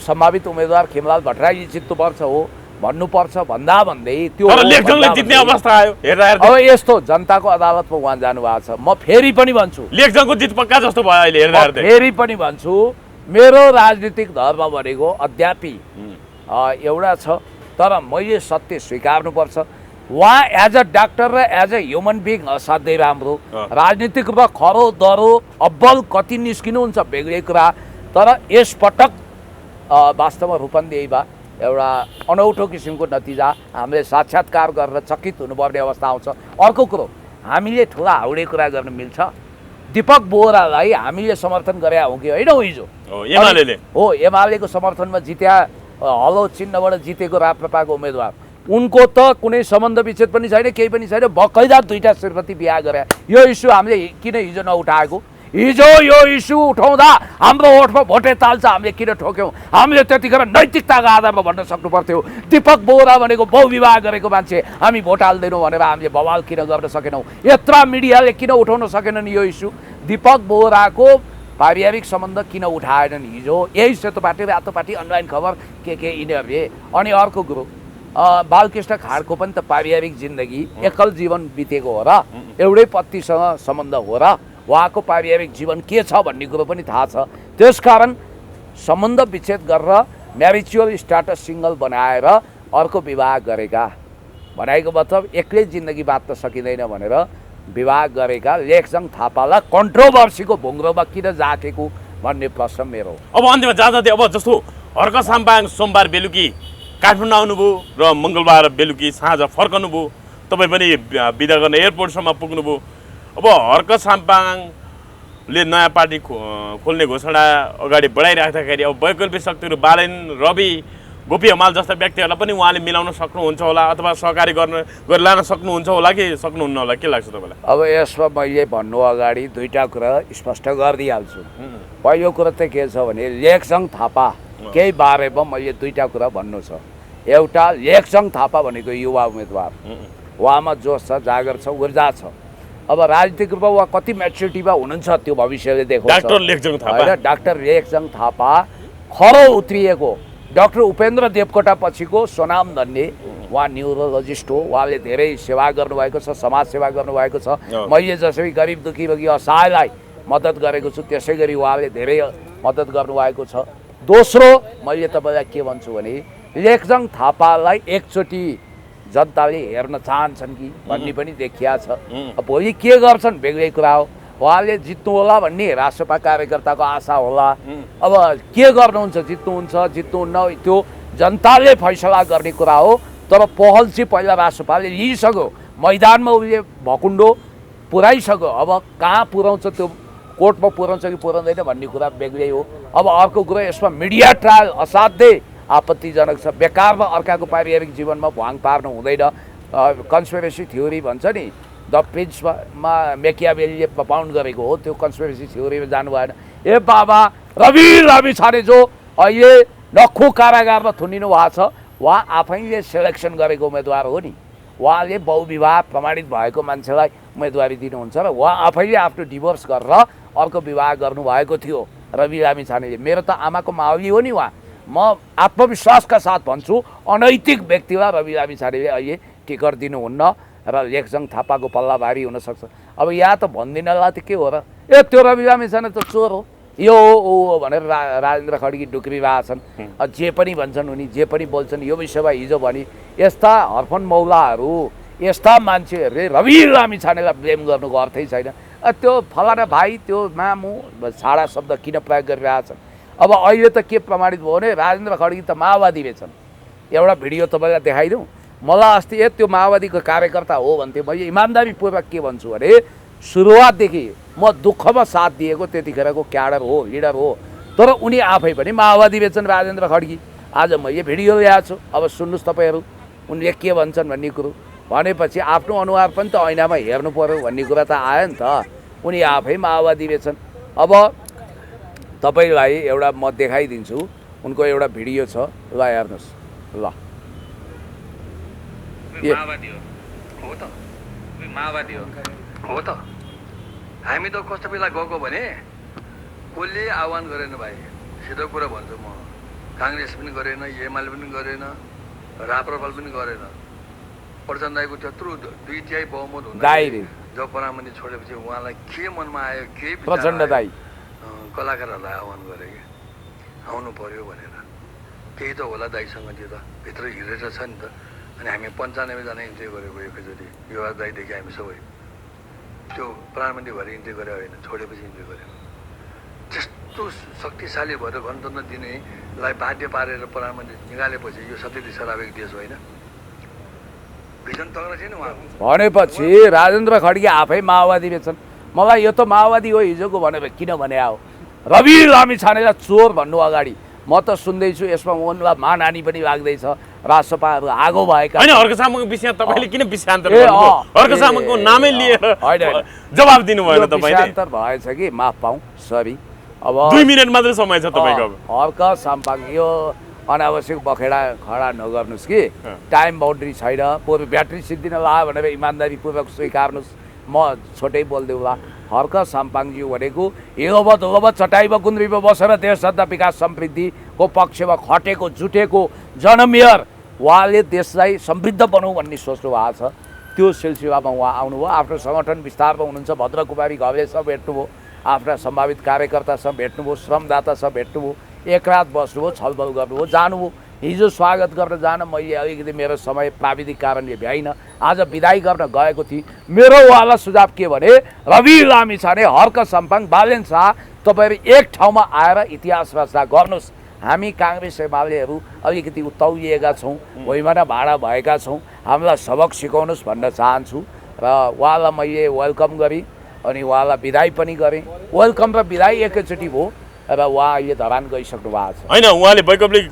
सम्भावित उम्मेदवार खेमलाल भट्टराईजी जित्नुपर्छ हो भन्नुपर्छ भन्दा भन्दै त्यो जित्ने अवस्था आयो। अब यस्तो जनताको अदालतमा उहाँ जानुभएको छ। म फेरि पनि भन्छु, लेखजङको जित पक्का जस्तो भयो अहिले। फेरि पनि भन्छु, मेरो राजनीतिक धर्म भनेको अद्यापि एउटा छ, तर मैले सत्य स्वीकार्नुपर्छ। उहाँ एज अ डाक्टर र एज अ ह्युमन बिङ असाध्यै राम्रो, राजनीतिक रूपमा खरो दरो अब्बल कति निस्किनुहुन्छ बेग्लै कुरा, तर यसपटक वास्तवमा रूपन्देहीमा एउटा अनौठो किसिमको नतिजा हामीले साक्षात्कार गरेर चकित हुनुपर्ने अवस्था आउँछ। अर्को कुरो, हामीले ठुला हाउडे कुरा गर्न मिल्छ। दीपक बोहरालाई हामीले समर्थन गरे हौँ कि होइन हिजो? हो, एमालेको समर्थनमा जित्या, हलो चिन्हबाट जितेको राप्रपाको उम्मेदवार। उनको त कुनै सम्बन्ध विच्छेद पनि छैन, केही पनि छैन, बकैदा 2टा श्रीमती बिहा गरे। यो इस्यु हामीले किन हिजो नउठाएको? हिजो यो इस्यु उठाउँदा हाम्रो ओठमा भोटे ताल्छ, हामीले किन ठोक्यौँ? हामीले त्यतिखेर नैतिकताको आधारमा भन्न सक्नु पर्थ्यो दीपक बोहरा भनेको बहुविवाह गरेको मान्छे, हामी भोट हाल्दैनौँ भनेर हामीले बवाल किन गर्न सकेनौँ? यत्रा मिडियाले किन उठाउन सकेनन् यो इस्यु? दीपक बोहराको पारिवारिक सम्बन्ध किन उठाएनन् हिजो? यही सेतो पार्टी, रातो पार्टी, अनलाइन खबर के यिनीहरूले। अनि अर्को कुरो, बालकृष्ण खाँडको पनि त पारिवारिक जिन्दगी एकल जीवन बितेको हो र? एउटै पत्नीसँग सम्बन्ध हो र? उहाँको पारिवारिक जीवन के छ भन्ने कुरो पनि थाहा छ। त्यसकारण सम्बन्ध विच्छेद गरेर म्यारिचुअल स्ट्याटस सिङ्गल बनाएर अर्को विवाह गरेका, भनेको मतलब एक्लै जिन्दगी बाँच्न सकिँदैन भनेर विवाह गरेका लेखजङ थापालाई कन्ट्रोभर्सीको भुङ्ग्रोमा किन जाकेको भन्ने प्रश्न मेरो। अब अन्त्यमा जाँदा अब जस्तो हर्क साम्पाङ सोमबार बेलुकी काठमाडौँ आउनुभयो र मङ्गलबार बेलुकी साँझ फर्कनुभयो, तपाईँ पनि बिदा गर्न एयरपोर्टसम्म पुग्नुभयो। अब हर्क साम्पाङले नयाँ पार्टी खोल्ने घोषणा अगाडि बढाइराख्दाखेरि अब वैकल्पिक शक्तिहरू बालेन, रवि, गोपी हमाल जस्ता व्यक्तिहरूलाई पनि उहाँले मिलाउन सक्नुहुन्छ होला अथवा सहकारी गरेर लान सक्नुहुन्छ होला कि सक्नुहुन्न होला, के लाग्छ तपाईँलाई? अब यसमा मैले भन्नु अगाडि 2टा कुरा स्पष्ट गरिदिइहाल्छु। पहिलो कुरो त के छ भने लेखजङ थापा केही बारेमा मैले 2टा कुरा भन्नु छ। एउटा, लेखजङ थापा भनेको युवा उम्मेदवार, उहाँमा जोस छ, जागर छ, ऊर्जा छ। अब राजनीतिक रूपमा उहाँ कति म्याच्युरिटीमा हुनुहुन्छ त्यो भविष्यले देखाउँछ। डाक्टर लेखजङ थापा होइन, डाक्टर लेखजङ थापा खरो उत्रिएको डाक्टर उपेन्द्र देवकोटा पछिको स्वनाम धन्य उहाँ न्युरोलोजिस्ट हो। उहाँले धेरै सेवा गर्नुभएको छ, समाज सेवा गर्नुभएको छ। मैले जसरी गरिब दुःखी रोगी असहायलाई मद्दत गरेको छु त्यसै गरी उहाँले धेरै मद्दत गर्नुभएको छ। दोस्रो, मैले तपाईँलाई के भन्छु भने लेखजङ थापालाई एकचोटि जनताले हेर्न चाहन्छन् कि भन्ने पनि देखिया छ। भोलि के गर्छन् बेग्लै कुरा हो। उहाँले जित्नु होला भन्ने राष्ट्रपा कार्यकर्ताको आशा होला। अब के गर्नुहुन्छ, जित्नुहुन्न त्यो जनताले फैसला गर्ने कुरा हो। तर पहल चाहिँ पहिला राष्ट्रपाले लिइसक्यो, मैदानमा उसले भकुन्डो पुऱ्याइसक्यो। अब कहाँ पुऱ्याउँछ, त्यो कोर्टमा पुऱ्याउँछ कि पुऱ्याउँदैन भन्ने कुरा बेग्लै हो। अब अर्को कुरो, यसमा मिडिया ट्रायल असाध्यै आपत्तिजनक छ। बेकारमा अर्काको पारिवारिक जीवनमा भ्वाङ पार्नु हुँदैन। कन्स्पिरेसी थ्योरी भन्छ नि, द प्रिन्समा मेकियावेलीले प्रपाउन्ड गरेको हो, त्यो कन्स्पिरेसी थ्योरीमा जानु भएन। ए बाबा, रवि लामिछाने जो अहिले नक्खु कारागारमा थुनिनु भएको छ, उहाँ आफैले सेलेक्सन गरेको उम्मेदवार हो नि। उहाँले बहुविवाह प्रमाणित भएको मान्छेलाई उम्मेदवारी दिनुहुन्छ र उहाँ आफैले आफ्नो डिभोर्स गरेर अर्को विवाह गर्नुभएको थियो रवि लामिछानेले। मेरो त आमाको मावली हो नि उहाँ। म आत्मविश्वासका साथ भन्छु अनैतिक व्यक्तिलाई रवि लामिछानेले अहिले टिकट दिनुहुन्न र लेखजङ थापाको पल्ला भारी हुनसक्छ। अब यहाँ त भन्दिनलाई त के हो र, ए त्यो रवि लामिछाने त चोर हो, यो हो भनेर राजेन्द्र खड्गी डुक्रिरहेका छन्। जे पनि भन्छन् उनी, जे पनि बोल्छन्। यो विषयमा हिजो भने यस्ता हर्फन मौलाहरू, यस्ता मान्छेहरूले रवि लामिछानेलाई ब्लेम गर्नुको अर्थै छैन। त्यो फलाना भाइ, त्यो मामु छाडा शब्द किन प्रयोग गरिरहेछन्? अब अहिले त के प्रमाणित भयो भने राजेन्द्र खड्गी त माओवादी रहेछन्। एउटा भिडियो तपाईँलाई देखाइदिउँ। मलाई अस्ति त्यो माओवादीको कार्यकर्ता हो भन्थे। मैले इमान्दारीपूर्वक के भन्छु भने सुरुवातदेखि म दुःखमा साथ दिएको त्यतिखेरको क्याडर हो, लिडर हो। तर उनी आफै पनि माओवादी रहेछन् राजेन्द्र खड्गी। आज मैले भिडियो ल्याएको छु, अब सुन्नुहोस् तपाईँहरू उनले के भन्छन् भन्ने कुरो। भनेपछि आफ्नो अनुहार पनि त ऐनामा हेर्नु पर्यो भन्ने कुरा त आयो नि त। उनी आफै माओवादी रहेछन्। अब तपाईँलाई एउटा म देखाइदिन्छु, उनको एउटा भिडियो छ, ल हेर्नुहोस्। ल माओवादी हो त, माओवादी हो त। हामी त कस्तो बेला गएको भने कसले आह्वान गरेन भाइ, सिधो कुरा भन्छु म। काङ्ग्रेस पनि गरेन, एमाले पनि गरेन, राप्रपाल पनि गरेन। प्रचण्ड दाइको त्यत्रो 2/3 बहुमत हुँदा जब प्रधानमन्त्री छोडेपछि उहाँलाई के मनमा आयो, केही प्रचण्ड दाइ कलाकारहरूलाई आह्वान गरे कि आउनु पर्यो भनेर। केही त होला दाइसँग, त्यो त भित्र हिँडेर छ नि त। अनि हामी 95 जना इन्ट्री गरेको एकैचोटि, युवा दाइदेखि हामी सबै। त्यो प्रधानमन्त्री भएर इन्ट्री गरे होइन, छोडेपछि इन्ट्री गऱ्यो। यस्तो शक्तिशाली भएर गणतन्त्र दिनेलाई बाध्य पारेर प्रधानमन्त्री निकालेपछि यो सत्यले सराबेको देश होइन भिजन तग्न छैन उहाँको भनेपछि राजेन्द्र खड्गे आफै माओवादी रहेछन् मलाई यो त माओवादी हो हिजोको भनेर किन भने आयो रवि लामिछानेलाई चोर भन्नु अगाडि म त सुन्दैछु यसमा उनलाई मानहानि पनि लाग्दैछ राजसभाहरू आगो भएका होइन अर्कसामको विषय तपाईँले किन विषयान्तर ए, गर्नुभयो अँ, अर्कसामको नामै लिएर होइन, होइन। जवाब दिनु भएन यो तपाईँले विषयान्तर भएछ कि माफ पाऊँ सरी अब 2 मिनेट मात्रै समय छ तपाईँको अब। हर्क साम्पाङ यो अनावश्यक बखेडा खडा नगर्नुहोस् कि टाइम बााउन्ड्री छैन पूर्व ब्याट्री सिद्धिन ला भनेर इमान्दारीपूर्वक स्वीकार्नुहोस् म छोटै बोलिदेऊला हर्क साम्पाङज्यू भनेको हिलोब धुलोब चटाइब गुन्द्रीमा बसेर देश जनता विकास समृद्धिको पक्षमा खटेको जुटेको जनमेयर उहाँले देशलाई समृद्ध बनाऊ भन्ने सोच्नु भएको छ त्यो सिलसिलामा उहाँ आउनुभयो आफ्नो सङ्गठन विस्तारमा हुनुहुन्छ भद्रकुमारी घलेसँग भेट्नुभयो आफ्ना सम्भावित कार्यकर्तासँग भेट्नुभयो श्रमदातासँग भेट्नुभयो एक रात बस्नुभयो छलफल गर्नुभयो जानुभयो हिजो स्वागत गर्न जान मैले अलिकति मेरो समय प्राविधिक कारणले भ्याइनँ आज विदाई गर्न गएको थिएँ मेरो उहाँलाई सुझाव के भने रवि लामिछाने हर्क साम्पाङ बालेन शाह तपाईँहरू एक ठाउँमा आएर इतिहास रचना गर्नुहोस् हामी काङ्ग्रेस एमालेहरू अलिकति उत्ताउलिएका छौँ भुइँमा भाडा भएका छौँ हामीलाई सबक सिकाउनुहोस् भन्न चाहन्छु र उहाँलाई मैले वेलकम गरेँ अनि उहाँलाई विदाई पनि गरेँ वेलकम र विदाई एकैचोटि भयो र उहाँ अहिले धरान गइसक्नु भएको छ होइन उहाँले वैकल्पिक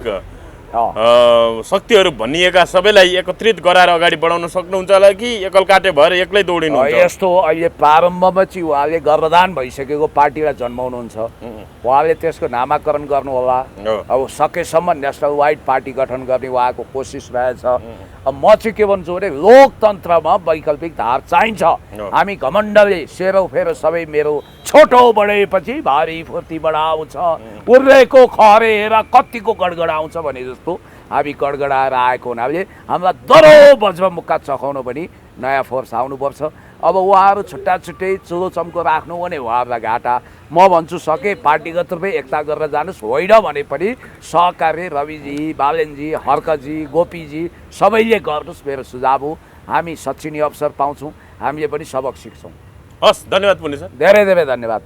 शक्तिहरू भनिएका सबैलाई एकत्रित गराएर अगाडि बढाउन सक्नुहुन्छ होला कि एकल काटे भएर एक्लै दौडिनुहुन्छ यस्तो अहिले प्रारम्भमा चाहिँ उहाँले गर्भदान भइसकेको पार्टीलाई जन्माउनुहुन्छ उहाँले त्यसको नामाकरण गर्नु होला अब सकेसम्म नेसनल वाइड पार्टी गठन गर्ने उहाँको कोसिस रहेछ अब म चाहिँ के भन्छु भने लोकतन्त्रमा वैकल्पिक धार चाहिन्छ हामी घमण्डले सेरो फेरो सबै मेरो छोटो बढेपछि भारी फुर्ती बढाउँछ उर्रेको खरेर कतिको गडगडाउँछ भने जस्तो हामी गडगडाएर आएको हुनाले हामीलाई दरो बज्र मुक्का चखाउनु पनि नयाँ फोर्स आउनुपर्छ अब उहाँहरू छुट्टा छुट्टै चुलो चम्को राख्नु भने उहाँहरूलाई घाटा म भन्छु सके पार्टीगत रूपमै एकता गरेर जानुहोस् होइन भने पनि सहकार्य रविजी बालेनजी हर्कजी गोपीजी सबैले गर्नुहोस् मेरो सुझाव हो हामी सचिने अवसर पाउँछौँ हामीले पनि सबक सिक्छौँ हस् धन्यवाद पुण्य सर धेरै धेरै धन्यवाद